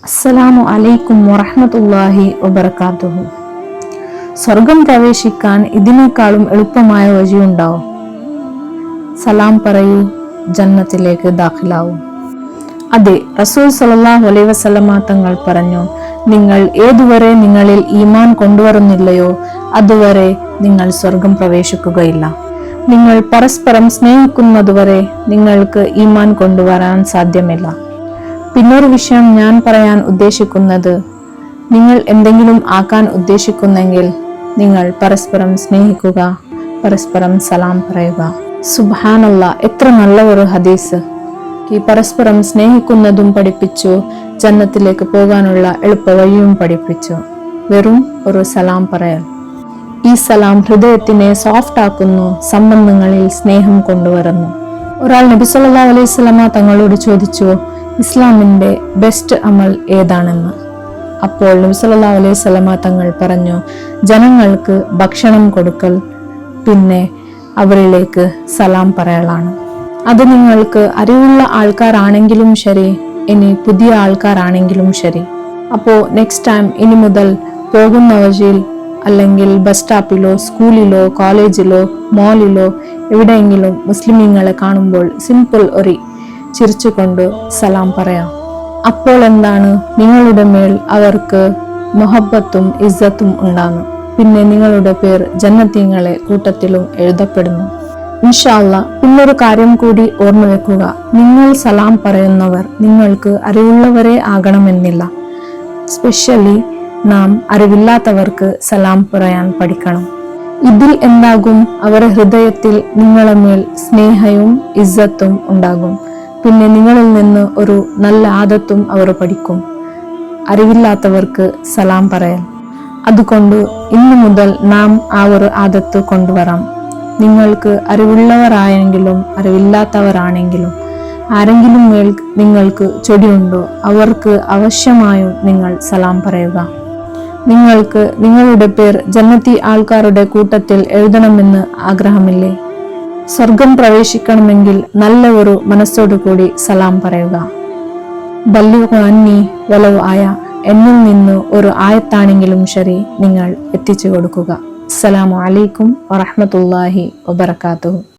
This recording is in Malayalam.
അസ്സലാമു അലൈക്കും വറഹ്മത്തുള്ളാഹി വബറകാതുഹു. സ്വർഗം പ്രവേശിക്കാൻ ഇതിനേക്കാളും എളുപ്പമായ വഴിയുണ്ടാവും? സലാം പറയൂ, ജന്നത്തിലേക്ക് ദാഖിലാവൂ. അതെ, റസൂൽ സല്ലല്ലാഹു അലൈഹി വസല്ലമ തങ്ങൾ പറഞ്ഞു, നിങ്ങൾ ഏതുവരെ നിങ്ങളിൽ ഈമാൻ കൊണ്ടുവരുന്നില്ലയോ അതുവരെ നിങ്ങൾ സ്വർഗം പ്രവേശിക്കുകയില്ല. നിങ്ങൾ പരസ്പരം സ്നേഹിക്കുന്നതുവരെ നിങ്ങൾക്ക് ഈമാൻ കൊണ്ടുവരാൻ സാധ്യമല്ല. പിന്നൊരു വിഷയം ഞാൻ പറയാൻ ഉദ്ദേശിക്കുന്നത്, നിങ്ങൾ എന്തെങ്കിലും ആക്കാൻ ഉദ്ദേശിക്കുന്നെങ്കിൽ നിങ്ങൾ പരസ്പരം സ്നേഹിക്കുക, പരസ്പരം സലാം പറയുക. സുബ്ഹാനല്ലാഹ്, എത്ര നല്ല ഒരു ഹദീസ്! ഈ പരസ്പരം സ്നേഹിക്കുന്നതും പഠിപ്പിച്ചു, ജന്നത്തിലേക്ക് പോകാനുള്ള എളുപ്പ വഴിയും പഠിപ്പിച്ചു. വെറും ഒരു സലാം പറയൽ. ഈ സലാം ഹൃദയത്തിനെ സോഫ്റ്റ് ആക്കുന്നു, സംബന്ധങ്ങളിൽ സ്നേഹം കൊണ്ടുവരുന്നു. ഒരാൾ നബി സല്ലല്ലാഹു അലൈഹി വസല്ലമ തങ്ങളോട് ചോദിച്ചു, ഇസ്ലാമിന്റെ ബെസ്റ്റ് അമൽ ഏതാണെന്ന്. അപ്പോൾ നബി സല്ലല്ലാഹു അലൈഹി വസല്ലമ തങ്ങൾ പറഞ്ഞു, ജനങ്ങൾക്ക് ഭക്ഷണം കൊടുക്കൽ, പിന്നെ അവരിലേക്ക് സലാം പറയലാണ്. അത് നിങ്ങൾക്ക് അറിവുള്ള ആൾക്കാരാണെങ്കിലും ശരി, ഇനി പുതിയ ആൾക്കാരാണെങ്കിലും ശരി. അപ്പോൾ നെക്സ്റ്റ് ടൈം ഇനി മുതൽ പോകുന്ന വഴിയിൽ അല്ലെങ്കിൽ ബസ് സ്റ്റോപ്പിലോ സ്കൂളിലോ കോളേജിലോ മോളിലോ എവിടെയെങ്കിലും മുസ്ലിമീങ്ങളെ കാണുമ്പോൾ സിമ്പിൾ ഒരു ചിരിച്ചുകൊണ്ട് സലാം പറയാം. അപ്പോൾ എന്താണ്, നിങ്ങളുടെ മേൽ അവർക്ക് മുഹബ്ബത്തും ഇസ്സത്തും ഉണ്ടാകും. പിന്നെ നിങ്ങളുടെ പേർ ജന്നത്തീങ്ങളെ കൂട്ടത്തിലും എഴുതപ്പെടുന്നു. ഇൻഷാ അല്ലാഹ്. പിന്നൊരു കാര്യം കൂടി ഓർമ്മ വെക്കുക, നിങ്ങൾ സലാം പറയുന്നവർ നിങ്ങൾക്ക് അറിവുള്ളവരെ ആകണമെന്നില്ല. സ്പെഷ്യലി നാം അറിവില്ലാത്തവർക്ക് സലാം പറയാൻ പഠിക്കണം. ഇതിൽ എന്താകും, അവരുടെ ഹൃദയത്തിൽ നിങ്ങളെ മേൽ സ്നേഹവും ഇസ്സത്തും ഉണ്ടാകും. പിന്നെ നിങ്ങളിൽ നിന്ന് ഒരു നല്ല ആദത്തും അവർ പഠിക്കും. അറിവില്ലാത്തവർക്ക് സലാം പറയൽ. അതുകൊണ്ട് ഇന്നു മുതൽ നാം ആ ഒരു ആദത്ത് കൊണ്ടുവരാം. നിങ്ങൾക്ക് അറിവുള്ളവരായെങ്കിലും അറിവില്ലാത്തവരാണെങ്കിലും ആരെങ്കിലും മേൽ നിങ്ങൾക്ക് ചൊടിയുണ്ടോ അവർക്ക് അവശ്യമായും നിങ്ങൾ സലാം പറയുക. നിങ്ങൾക്ക് നിങ്ങളുടെ പേർ ജന്നത്തി ആൾക്കാരുടെ കൂട്ടത്തിൽ എഴുതണമെന്ന് ആഗ്രഹമില്ലേ? സ്വർഗം പ്രവേശിക്കണമെങ്കിൽ നല്ല ഒരു മനസ്സോടുകൂടി സലാം പറയുക. ബല്ലിഗു അന്നി വലൗ ആയ, എന്നിൽ നിന്ന് ഒരു ആയത്താണെങ്കിലും ശരി നിങ്ങൾ എത്തിച്ചു കൊടുക്കുക. അസ്സലാമു അലൈക്കും വറഹ്മത്തുള്ളാഹി വബറകാതുഹു.